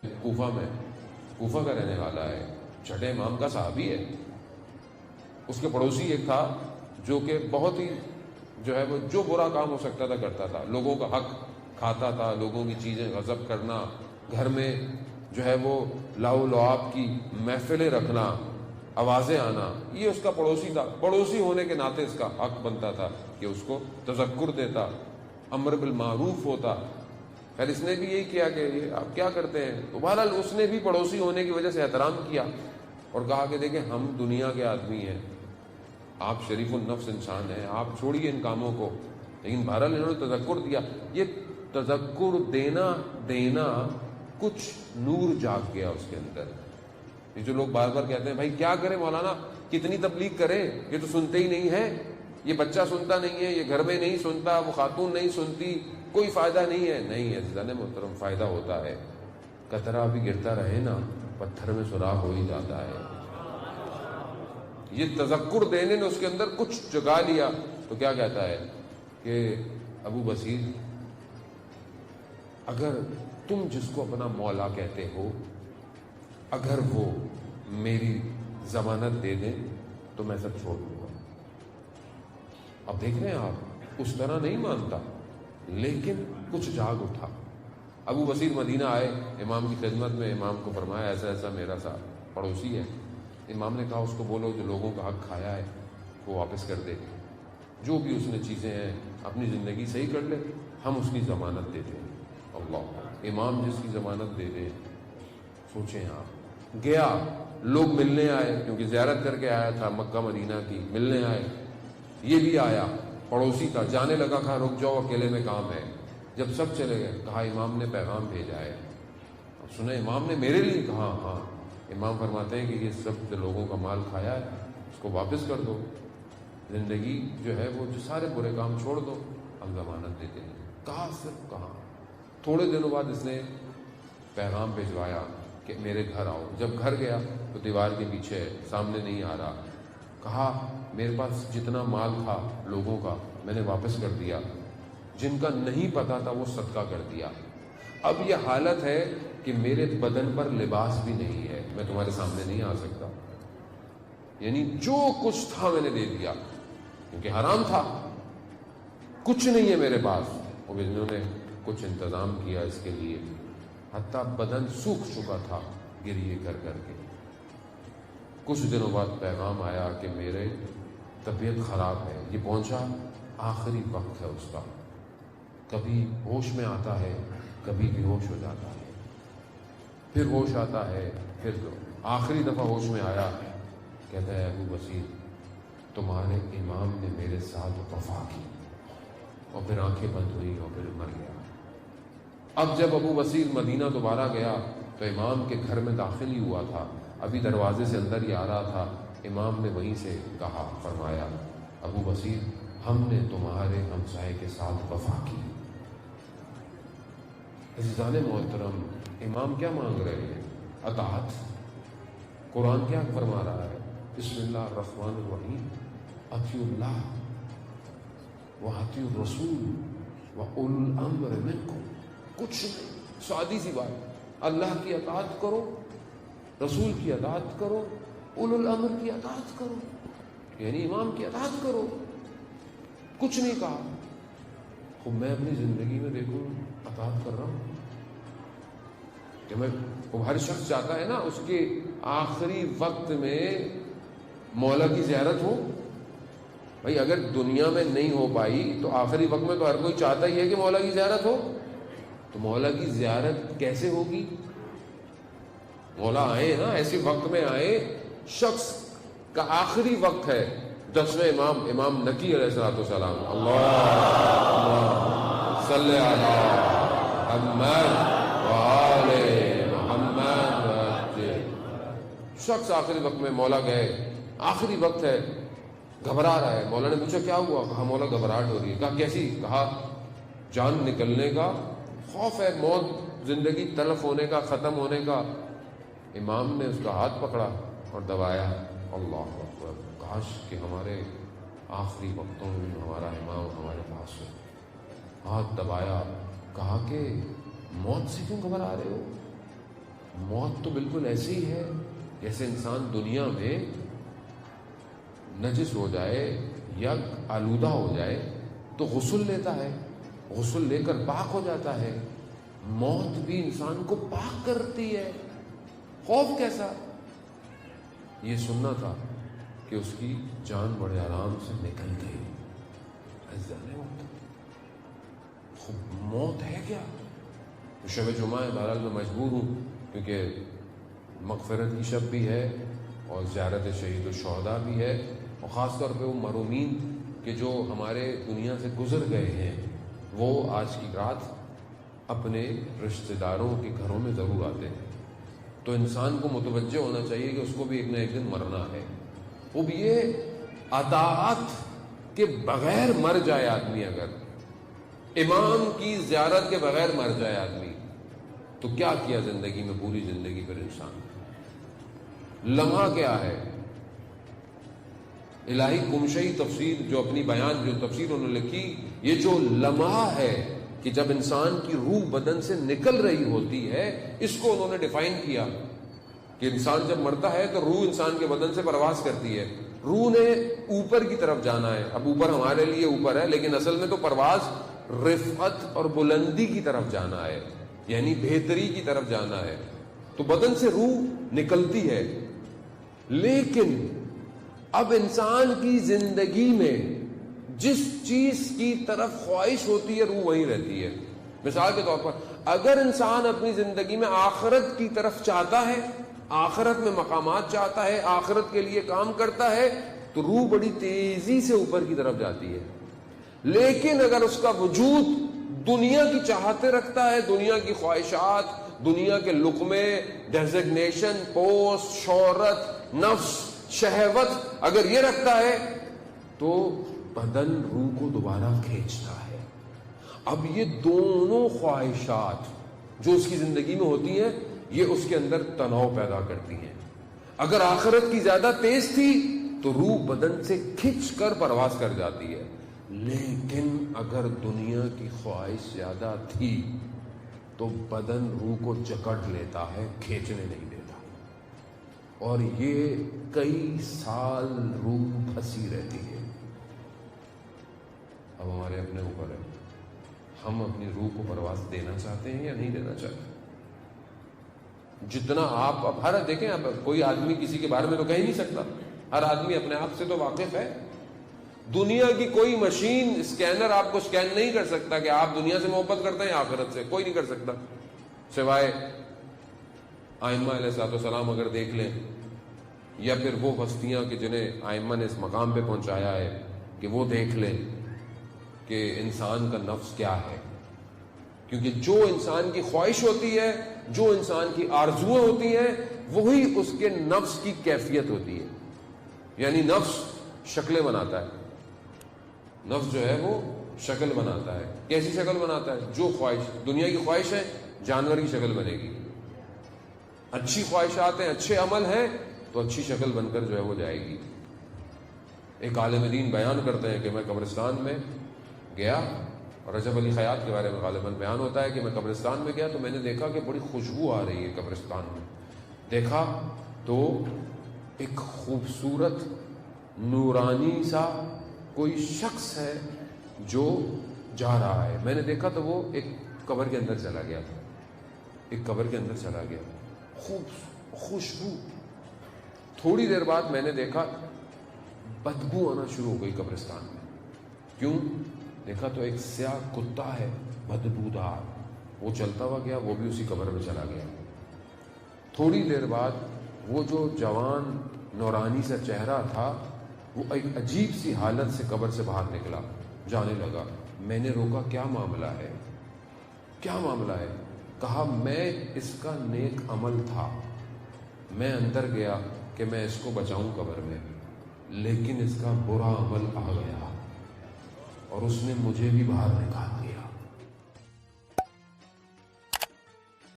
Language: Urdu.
کوفہ کا رہنے والا ہے، چھٹے امام کا صحابی ہے. اس کے پڑوسی ایک تھا جو کہ بہت ہی جو ہے وہ جو برا کام ہو سکتا تھا کرتا تھا، لوگوں کا حق کھاتا تھا، لوگوں کی چیزیں غصب کرنا، گھر میں جو ہے وہ لاؤ لعاب کی محفلیں رکھنا، آوازیں آنا. یہ اس کا پڑوسی تھا. پڑوسی ہونے کے ناطے اس کا حق بنتا تھا کہ اس کو تذکر دیتا، امر بالمعروف ہوتا. خیر اس نے بھی یہی کیا کہ یہ آپ کیا کرتے ہیں، تو بہرحال اس نے بھی پڑوسی ہونے کی وجہ سے احترام کیا اور کہا کہ دیکھیں ہم دنیا کے آدمی ہیں، آپ شریف النفس انسان ہیں، آپ چھوڑیے ان کاموں کو. لیکن بہرحال انہوں نے تذکر دیا. یہ تذکر دینا کچھ نور جاگ گیا اس کے اندر. یہ جو لوگ بار بار کہتے ہیں بھائی کیا کریں مولانا، کتنی تبلیغ کریں، یہ تو سنتے ہی نہیں ہے، یہ بچہ سنتا نہیں ہے، یہ گھر میں نہیں سنتا، وہ خاتون نہیں سنتی، کوئی فائدہ نہیں ہے. نہیں عزیزان محترم، فائدہ ہوتا ہے. قطرہ بھی گرتا رہے نا، پتھر میں سوراخ ہو ہی جاتا ہے. یہ تذکر دینے نے اس کے اندر کچھ جگا لیا. تو کیا کہتا ہے کہ ابو بصیر، اگر تم جس کو اپنا مولا کہتے ہو اگر وہ میری ضمانت دے دیں تو میں سب چھوڑ دوں گا. اب دیکھ رہے ہیں آپ، اس طرح نہیں مانتا لیکن کچھ جاگ اٹھا. ابو بصیر مدینہ آئے امام کی خدمت میں، امام کو فرمایا ایسا ایسا میرا صاحب پڑوسی ہے. امام نے کہا اس کو بولو جو لوگوں کا حق کھایا ہے وہ واپس کر دے، جو بھی اس نے چیزیں ہیں اپنی زندگی صحیح کر لے، ہم اس کی ضمانت دے دیں. اللہ، امام جس کی ضمانت دے دے. سوچیں آپ، گیا، لوگ ملنے آئے کیونکہ زیارت کر کے آیا تھا مکہ مدینہ کی، ملنے آئے. یہ بھی آیا، پڑوسی تھا، جانے لگا، کہا رک جاؤ اکیلے میں کام ہے. جب سب چلے گئے کہا امام نے پیغام بھیجا ہے. سنا امام نے میرے لیے؟ کہا ہاں. امام فرماتے ہیں کہ یہ سب جو لوگوں کا مال کھایا ہے اس کو واپس کر دو، زندگی جو ہے وہ جو سارے برے کام چھوڑ دو، ہم ضمانت دیتے ہیں. کہا صرف کہا. تھوڑے دنوں بعد اس نے پیغام بھجوایا کہ میرے گھر آؤ. جب گھر گیا تو دیوار کے پیچھے سامنے نہیں آ رہا. کہا میرے پاس جتنا مال تھا لوگوں کا میں نے واپس کر دیا، جن کا نہیں پتا تھا وہ صدقہ کر دیا. اب یہ حالت ہے کہ میرے بدن پر لباس بھی نہیں ہے، میں تمہارے سامنے نہیں آ سکتا. یعنی جو کچھ تھا میں نے دے دیا کیونکہ حرام تھا، کچھ نہیں ہے میرے پاس. اور انہوں نے کچھ انتظام کیا اس کے لیے، حتیٰ بدن سوکھ چکا تھا گریے کر کر کے. کچھ دنوں بعد پیغام آیا کہ میرے طبیعت خراب ہے. یہ پہنچا، آخری وقت ہے اس کا، کبھی ہوش میں آتا ہے کبھی بے ہوش ہو جاتا ہے، پھر ہوش آتا ہے، پھر جو آخری دفعہ ہوش میں آیا کہتا ہے ابو بصیر تمہارے امام نے میرے ساتھ وفا کی. اور پھر آنکھیں بند ہوئی اور پھر مر گیا. اب جب ابو بصیر مدینہ دوبارہ گیا تو امام کے گھر میں داخل ہی ہوا تھا، ابھی دروازے سے اندر ہی آ رہا تھا. امام نے وہیں سے کہا، فرمایا ابو بصیر ہم نے تمہارے ہمسائے کے ساتھ وفا کی. عزیزان محترم، امام کیا مانگ رہے ہیں؟ اطاعت. قرآن کیا فرما رہا ہے؟ بسم اللہ الرحمن الرحیم، اطیعوا اللہ واطیعوا الرسول واولی الامر منکم. کچھ نہیں، سادی سی بات، اللہ کی اطاعت کرو، رسول کی اطاعت کرو، اولو الامر کی اطاعت کرو، یعنی امام کی اطاعت کرو. کچھ نہیں کہا. خب میں اپنی زندگی میں دیکھوں اطاعت کر رہا ہوں کہ میں، ہر شخص چاہتا ہے نا اس کے آخری وقت میں مولا کی زیارت ہو. بھائی اگر دنیا میں نہیں ہو پائی تو آخری وقت میں تو ہر کوئی چاہتا ہی ہے کہ مولا کی زیارت ہو. تو مولا کی زیارت کیسے ہوگی؟ مولا آئے نا، ایسے وقت میں آئے، شخص کا آخری وقت ہے. 10ویں امام نکی علیہ السلام، اللہ صلی علی محمد وآل محمد. شخص آخری وقت میں مولا گئے، آخری وقت ہے، گھبرا رہا ہے. مولا نے پوچھا کیا ہوا؟ کہا مولا گھبراہٹ ہو رہی ہے. کہا کیسی؟ کہا جان نکلنے کا خوف ہے، موت، زندگی تلف ہونے کا، ختم ہونے کا. امام نے اس کا ہاتھ پکڑا اور دبایا. اللہ اکبر، کاش کہ ہمارے آخری وقتوں میں ہمارا امام ہمارے پاس ہو. ہاتھ دبایا، کہا کہ موت سے کیوں گھبرا رہے ہو؟ موت تو بالکل ایسی ہی ہے جیسے انسان دنیا میں نجس ہو جائے یا آلودہ ہو جائے تو غسل لیتا ہے، غسل لے کر پاک ہو جاتا ہے، موت بھی انسان کو پاک کرتی ہے۔ خوف کیسا؟ یہ سننا تھا کہ اس کی جان بڑے آرام سے نکل گئی، ایسا نہیں ہوتا۔ موت ہے کیا؟ شب جمعہ ہے، بہرحال میں مجبور ہوں کیونکہ مغفرت کی شب بھی ہے اور زیارت شہید الشہداء بھی ہے، اور خاص طور پہ وہ مرحومین کہ جو ہمارے دنیا سے گزر گئے ہیں وہ آج کی رات اپنے رشتہ داروں کے گھروں میں ضرور آتے ہیں۔ تو انسان کو متوجہ ہونا چاہیے کہ اس کو بھی ایک نہ ایک دن مرنا ہے۔ وہ بھی یہ اطاعت کے بغیر مر جائے آدمی، اگر امام کی زیارت کے بغیر مر جائے آدمی تو کیا کیا زندگی میں؟ پوری زندگی پر انسان لمحہ کیا ہے؟ الہی کمشئی تفسیر جو اپنی بیان جو تفسیر انہوں نے لکھی، یہ جو لمحہ ہے کہ جب انسان کی روح بدن سے نکل رہی ہوتی ہے، اس کو انہوں نے ڈیفائن کیا کہ انسان جب مرتا ہے تو روح انسان کے بدن سے پرواز کرتی ہے، روح نے اوپر کی طرف جانا ہے۔ اب اوپر ہمارے لیے اوپر ہے، لیکن اصل میں تو پرواز رفعت اور بلندی کی طرف جانا ہے، یعنی بہتری کی طرف جانا ہے۔ تو بدن سے روح نکلتی ہے، لیکن اب انسان کی زندگی میں جس چیز کی طرف خواہش ہوتی ہے روح وہیں رہتی ہے۔ مثال کے طور پر اگر انسان اپنی زندگی میں آخرت کی طرف چاہتا ہے، آخرت میں مقامات چاہتا ہے، آخرت کے لیے کام کرتا ہے، تو روح بڑی تیزی سے اوپر کی طرف جاتی ہے۔ لیکن اگر اس کا وجود دنیا کی چاہتے رکھتا ہے، دنیا کی خواہشات، دنیا کے لقمے، ڈیزگنیشن، پوسٹ، شہرت، نفس، شہوت اگر یہ رکھتا ہے تو بدن روح کو دوبارہ کھینچتا ہے۔ اب یہ دونوں خواہشات جو اس کی زندگی میں ہوتی ہیں یہ اس کے اندر تناؤ پیدا کرتی ہیں۔ اگر آخرت کی زیادہ تیز تھی تو روح بدن سے کھنچ کر پرواز کر جاتی ہے، لیکن اگر دنیا کی خواہش زیادہ تھی تو بدن روح کو جکڑ لیتا ہے، کھینچنے نہیں دیتا، اور یہ کئی سال روح پھنسی رہتی ہے۔ اب ہمارے اپنے اوپر ہے، ہم اپنی روح کو پرواز دینا چاہتے ہیں یا نہیں دینا چاہتے۔ جتنا آپ اب ہر دیکھیں، اب کوئی آدمی کسی کے بارے میں تو کہہ نہیں سکتا، ہر آدمی اپنے آپ سے تو واقف ہے۔ دنیا کی کوئی مشین، اسکینر آپ کو سکین نہیں کر سکتا کہ آپ دنیا سے محبت کرتے ہیں آخرت سے، کوئی نہیں کر سکتا، سوائے آئمہ علیہ الصلوۃ والسلام اگر دیکھ لیں، یا پھر وہ ہستیاں کہ جنہیں آئمہ نے اس مقام پہ پہنچایا ہے کہ وہ دیکھ لیں کہ انسان کا نفس کیا ہے۔ کیونکہ جو انسان کی خواہش ہوتی ہے، جو انسان کی آرزویں ہوتی ہیں، وہی اس کے نفس کی کیفیت ہوتی ہے۔ یعنی نفس شکلیں بناتا ہے، نفس جو ہے وہ شکل بناتا ہے۔ کیسی شکل بناتا ہے؟ جو خواہش، دنیا کی خواہش ہے جانور کی شکل بنے گی، اچھی خواہشات ہیں، اچھے عمل ہیں تو اچھی شکل بن کر جو ہے وہ جائے گی۔ ایک عالم دین بیان کرتے ہیں کہ میں قبرستان میں گیا، اور رجب علی خیاط کے بارے میں غالباً بیان ہوتا ہے کہ میں قبرستان میں گیا تو میں نے دیکھا کہ بڑی خوشبو آ رہی ہے قبرستان میں۔ دیکھا تو ایک خوبصورت نورانی سا کوئی شخص ہے جو جا رہا ہے۔ میں نے دیکھا تو وہ ایک قبر کے اندر چلا گیا تھا، ایک قبر کے اندر چلا گیا، خوشبو۔ تھوڑی دیر بعد میں نے دیکھا بدبو آنا شروع ہو گئی قبرستان میں۔ کیوں؟ دیکھا تو ایک سیاہ کتا ہے بدبودار، وہ چلتا ہوا گیا، وہ بھی اسی قبر میں چلا گیا۔ تھوڑی دیر بعد وہ جو جوان نورانی سا چہرہ تھا وہ ایک عجیب سی حالت سے قبر سے باہر نکلا، جانے لگا۔ میں نے روکا، کیا معاملہ ہے، کیا معاملہ ہے؟ کہا میں اس کا نیک عمل تھا، میں اندر گیا کہ میں اس کو بچاؤں قبر میں، لیکن اس کا برا عمل آ گیا اور اس نے مجھے بھی باہر نکالا۔